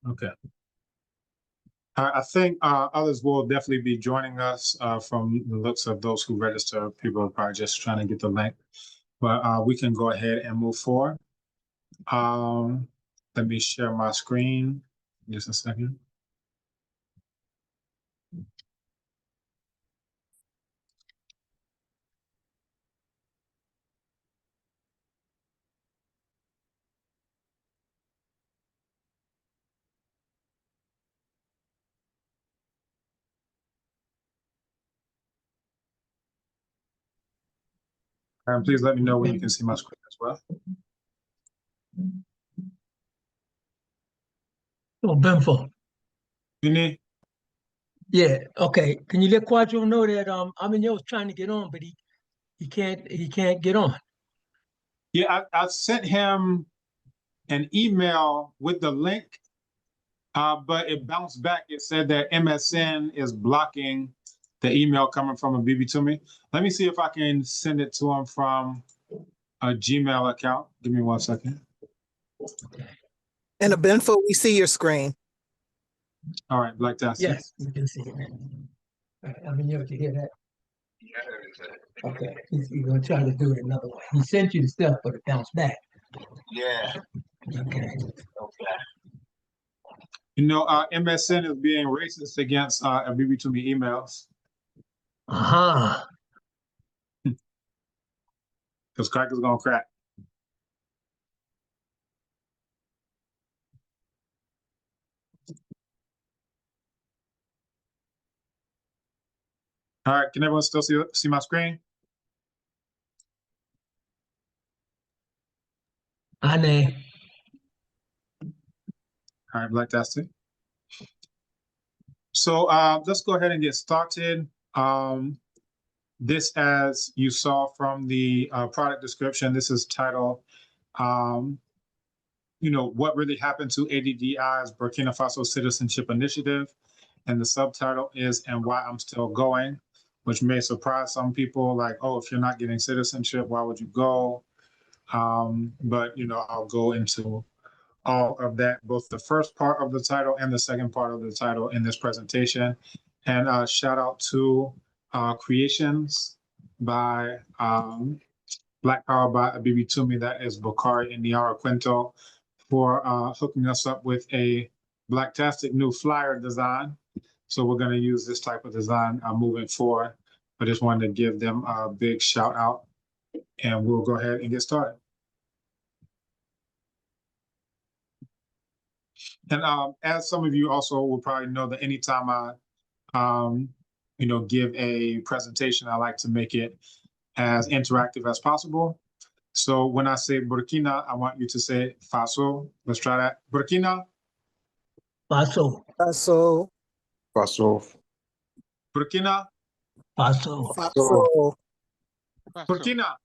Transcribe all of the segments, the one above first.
Okay. I think others will definitely be joining us from the looks of those who register. People are probably just trying to get the link, but we can go ahead and move forward. Let me share my screen just a second. And please let me know when you can see my screen as well. Ɔbenfo. You need? Yeah, okay. Can you let Quadro know that Aminio was trying to get on, but he can't get on. Yeah, I sent him an email with the link, but it bounced back. It said that MSN is blocking the email coming from a BB to me. Let me see if I can send it to him from a Gmail account. Give me 1 second. And Ɔbenfo, we see your screen. All right, Black Dust. Yes, you can see it. Aminio, you hear that? Okay, he's gonna try to do it another way. He sent you the stuff, but it bounced back. Yeah. Okay. You know, MSN is being racist against BB to me emails. Uh-huh. Because crack is gonna crack. All right, can everyone still see my screen? I know. All right, Black Dusty. So let's go ahead and get started. This, as you saw from the product description, this is titled, you know, what really happened to ADDI's Burkina Faso Citizenship Initiative. And the subtitle is, and why I'm still going, which may surprise some people, like, oh, if you're not getting citizenship, why would you go? But, you know, I'll go into all of that, both the first part of the title and the second part of the title in this presentation. And shout out to Creations by Black Power by Abibi Toumi, that is Bakari and Niara Quinto, for hooking us up with a Blacktastic new flyer design. So we're going to use this type of design moving forward. I just wanted to give them a big shout out, and we'll go ahead and get started. And as some of you also will probably know, that anytime I, you know, give a presentation, I like to make it as interactive as possible. So when I say Burkina, I want you to say Faso. Let's try that. Burkina. Faso. Faso. Faso. Burkina. Faso. Faso. Burkina.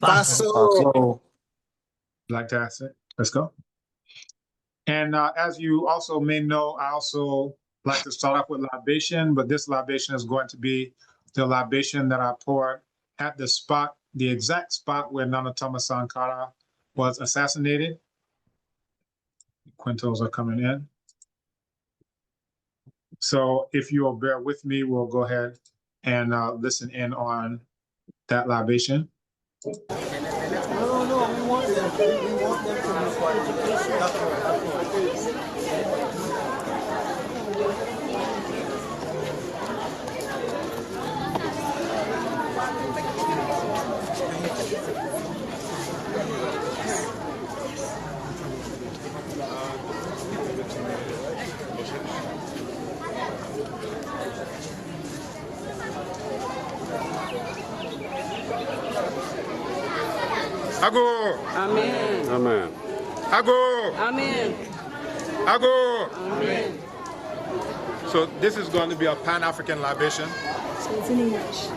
Faso. Fantastic. Let's go. And as you also may know, I also like to start off with libation, but this libation is going to be the libation that I pour at the spot, the exact spot where Nana Tama Sankara was assassinated. Quintos are coming in. So if you will bear with me, we'll go ahead and listen in on that libation. No, we want them to Ago. Amen. Amen. Ago. Amen. Ago. Amen. So this is going to be a Pan-African libation. So it's in English.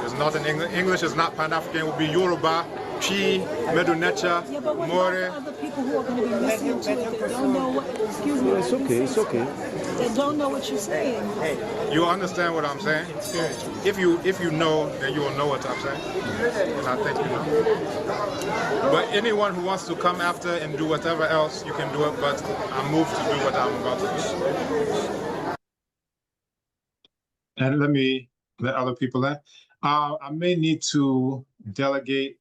It's not in English. English is not Pan-African. It will be Yoruba Chi, Medunecha, Yeah, but what More. about other people who are going to be listening to it that don't know what, excuse me, It's okay, it's okay. that don't know what you're saying? You understand what I'm saying? If you know, then you will know what I'm saying. And I think you know. But anyone who wants to come after and do whatever else, you can do it, but I'm moved to do what I'm about to do. And let me let other people in. I may need to delegate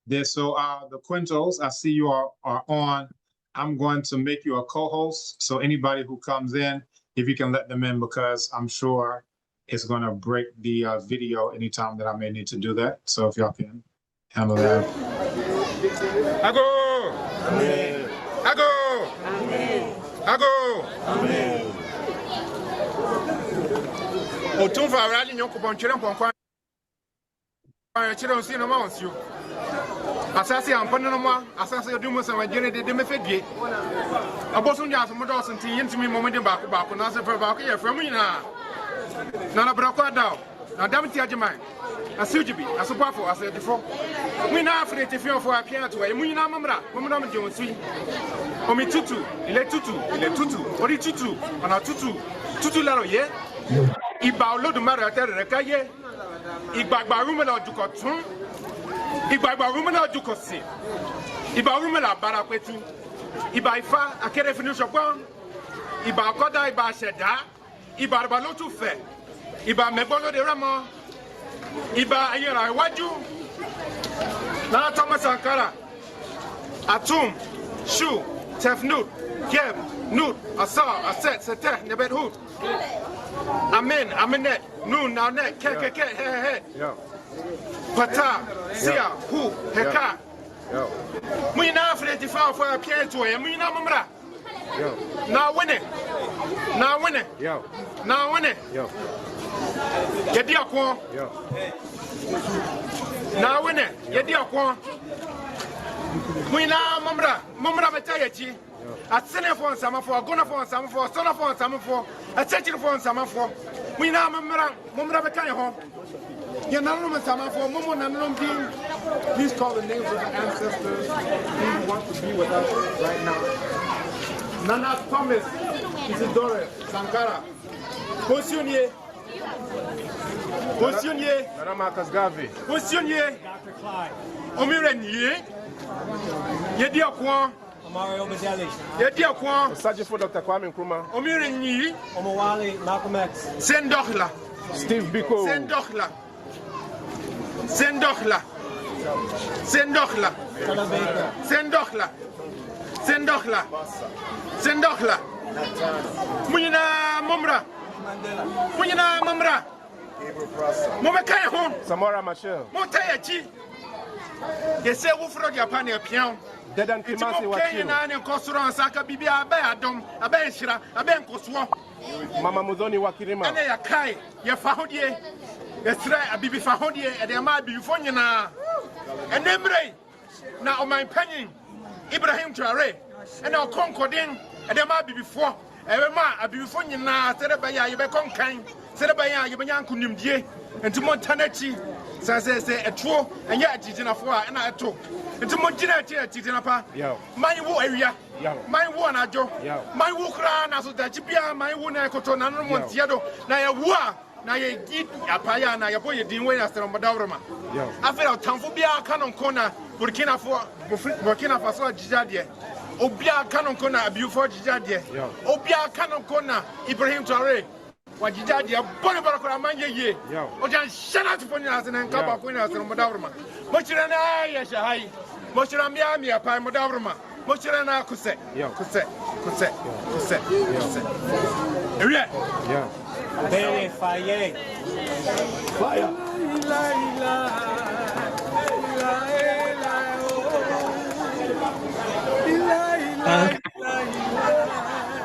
this. So the Quintos, I see you are on. I'm going to make you a co-host. So anybody who comes in, if you can let them in, because I'm sure it's going to break the video anytime that I may need to do that. So if y'all can handle that. Ago! Amen. Ago! Amen. Ago! Amen. Otumfa awurade nyokopon kyerɛ nkwankwan kyerɛ nsi no ma onsio asase ampone no ma asase odumo sa wagene de mefedie abosun ja asomo do sontin yintimi momede baako na se fa baako ye fam nyina na na brako adaw na dam ti ageman asujibi asopafo asedefo mwina afrete fiofo apia to e munyina mamra momra mje onsui omi tutu ile tutu ori tutu ana tutu laro ye Iba Olódùmarè atere kaye igbagba rumela ojukotun igbagba rumela ojukosi iba rumela barakweti iba ifa akere finu sogbon iba akoda iba aseda iba arbalotu fe iba megbolo de ramo iba ayera iwaju na Thomas Sankara atum shu tefnut gem nut asa aset sete nebedhut Amen, amenet, nun, now net, ke, he. Pata, sia, hu, heka. Mwina afreti fa for a pier to him, mwina mamra. Now win it. Yedi akwa. Now win it. Yedi akwa. Mwina mamra betayechi. A sinner for some for, gonna for some for, son for some for, a church for some for. We now Mumra Becaya home. You're not room some for Mumon and Lumping. Please call the names of the ancestors who want to be with us right now. Nana Thomas, Isidore, Sankara, Posionye, Nana Marcus Garvey, Posionye, Omirenye, Yediakwa. Mario Madelli. Yediakwa. Sergeant for Dr. Kwame Nkrumah. Omirenyi. Omowale, Malcolm X. Sendokhla. Steve Biko. Sendokhla. Munyina Mamra. Momekaya hon. Samora Machel. Motayachi. Yese wufro dia pane apian. Dedan Kimasi Wakio. Mama Muzoni Wakirima. Ane ya kai ya fahodie ya sra abibi fahodie e de ma bibifo nyina enemre na oman panyin Ibrahim Traore ene okonkoden e de ma bibifo e be ma abibifo nyina sereba ya ye be konkan sereba ya ye be nyanko nimdie enti montanachi se etuo enye ajiginafo a na eto enti mogina ajiginapa pa man wo awia man wo anajo man wo kra na so dachi bia man wo na ekoto na no montie do na ye wo a na ye gid apaya na ye boye din we astromodawroma afera otamfo bia kanon kona Burkina Faso ajijade obia kanon kona abiufo ajijade obia kanon kona Ibrahim Traore wajijade bone barakora manye ojan shana to foni asene nkaba ko ni astromodawroma mo chire na ye shahai mo chire mi apai modawroma mo chire na kuse area Bele Faye. Fire.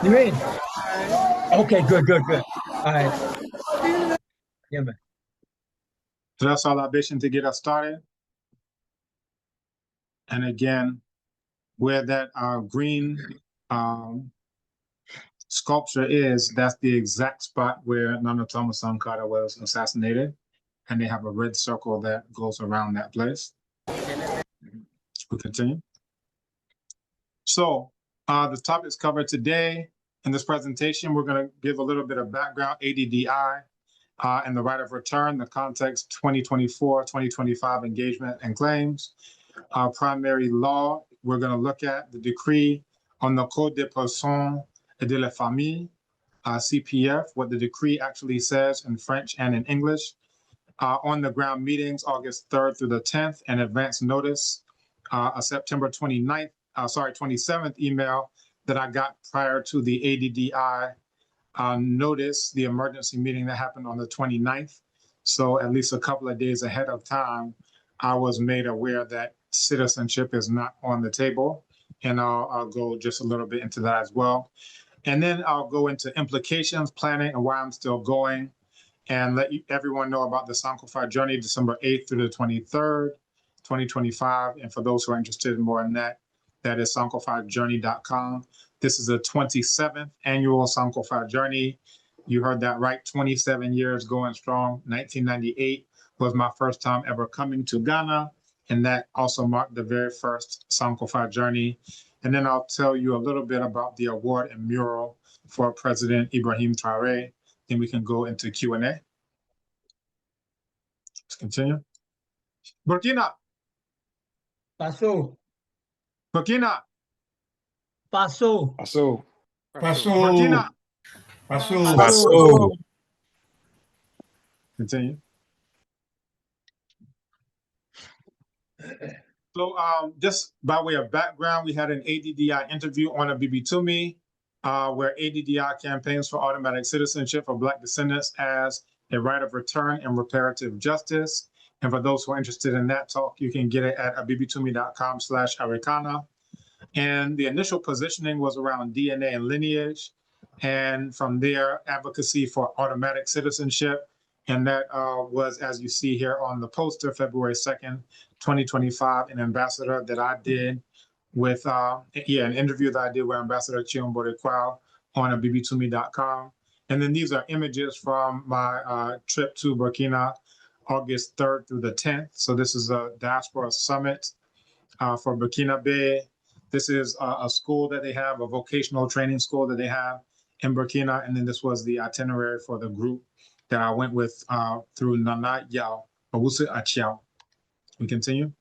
You mean? Okay, good. All right. Yeah, man. So that's our libation to get us started. And again, where that green sculpture is, that's the exact spot where Nana Thomas Sankara was assassinated. And they have a red circle that goes around that place. We continue. So the topics covered today in this presentation, we're going to give a little bit of background, ADDI, and the right of return, the context 2024-2025 engagement and claims. Primary law, we're going to look at the decree on the Code des Personnes et de la Famille, CPF, what the decree actually says in French and in English. On the ground meetings, August 3rd through the 10th, and advance notice, a September 27th email that I got prior to the ADDI notice, the emergency meeting that happened on the 29th. So at least a couple of days ahead of time, I was made aware that citizenship is not on the table. And I'll go just a little bit into that as well. And then I'll go into implications, planning, and why I'm still going, and let everyone know about the Sankofa journey, December 8th through the 23rd, 2025. And for those who are interested in more in that, that is sankofajourney.com. This is the 27th annual Sankofa journey. You heard that right, 27 years going strong. 1998 was my first time ever coming to Ghana, and that also marked the very first Sankofa journey. And then I'll tell you a little bit about the award and mural for President Ibrahim Traore. Then we can go into Q&A. Let's continue. Burkina. Paso. Burkina. Paso. Paso. Burkina. Paso. Continue. So just by way of background, we had an ADDI interview on a BB2Me where ADDI campaigns for automatic citizenship for Black descendants as a right of return and reparative justice. And for those who are interested in that talk, you can get it at bb2me.com/Arikana. And the initial positioning was around DNA and lineage. And from there, advocacy for automatic citizenship. And that was, as you see here on the poster, February 2nd, 2025, an ambassador that I did with, an interview that I did with Ambassador Chiyombore Kwao on bb2me.com. And then these are images from my trip to Burkina, August 3rd through the 10th. So this is a Diaspora Summit for Burkina Faso. This is a school that they have, a vocational training school that they have in Burkina. And then this was the itinerary for the group that I went with through Nana Yao, Owusu Achiao. We continue.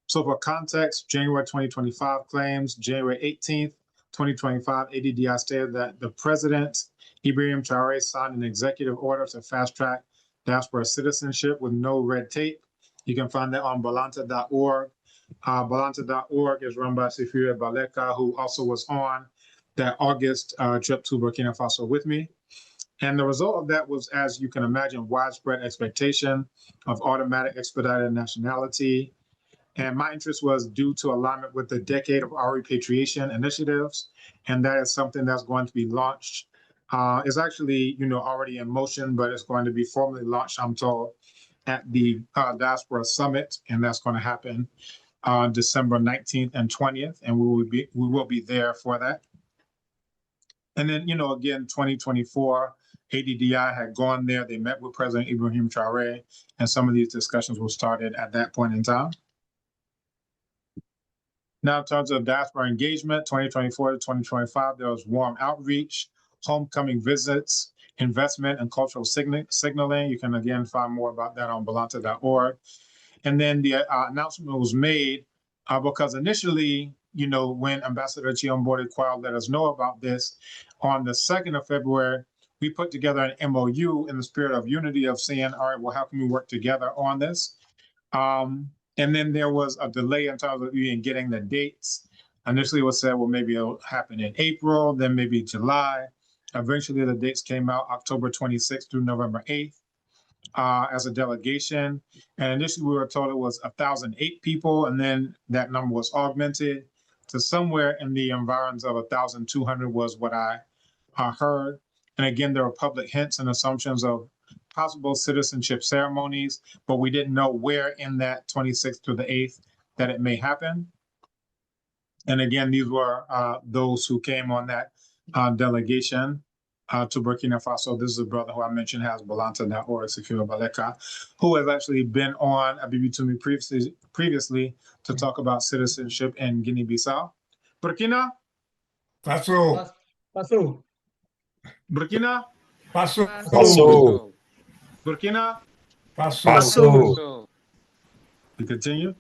So for context, January 2025 claims, January 18th, 2025, ADDI stated that the President, Ibrahim Traore, signed an executive order to fast-track diaspora citizenship with no red tape. You can find that on balanta.org. Balanta.org is run by Sifira Baleka, who also was on that August trip to Burkina Faso with me. And the result of that was, as you can imagine, widespread expectation of automatic expedited nationality. And my interest was due to alignment with the Decade of Our Repatriation initiatives. And that is something that's going to be launched. It's actually, already in motion, but it's going to be formally launched, I'm told, at the Diaspora Summit. And that's going to happen December 19th and 20th. And we will be there for that. And then, again, 2024, ADDI had gone there. They met with President Ibrahim Traore, and some of these discussions were started at that point in time. Now, in terms of diaspora engagement, 2024 to 2025, there was warm outreach, homecoming visits, investment, and cultural signaling. You can, again, find more about that on balanta.org. And then the announcement was made because initially, when Ambassador Chiyombore Kwao let us know about this, on the 2nd of February, we put together an MOU in the spirit of unity of saying, all right, well, how can we work together on this? And then there was a delay in terms of even getting the dates. Initially it was said, well, maybe it'll happen in April, then maybe July. Eventually the dates came out October 26th through November 8th as a delegation. And initially we were told it was 1,008 people, and then that number was augmented to somewhere in the environs of 1,200 was what I heard. And again, there were public hints and assumptions of possible citizenship ceremonies, but we didn't know where in that 26th to the 8th that it may happen. And again, these were those who came on that delegation. to Burkina Faso. This is a brother who I mentioned has Balanta.org, Secure Baleka, who has actually been on Abibi to me previously to talk about citizenship in Guinea-Bissau. Burkina? Faso. Paso. Burkina? Faso. Paso. Burkina? Faso. Paso. We continue.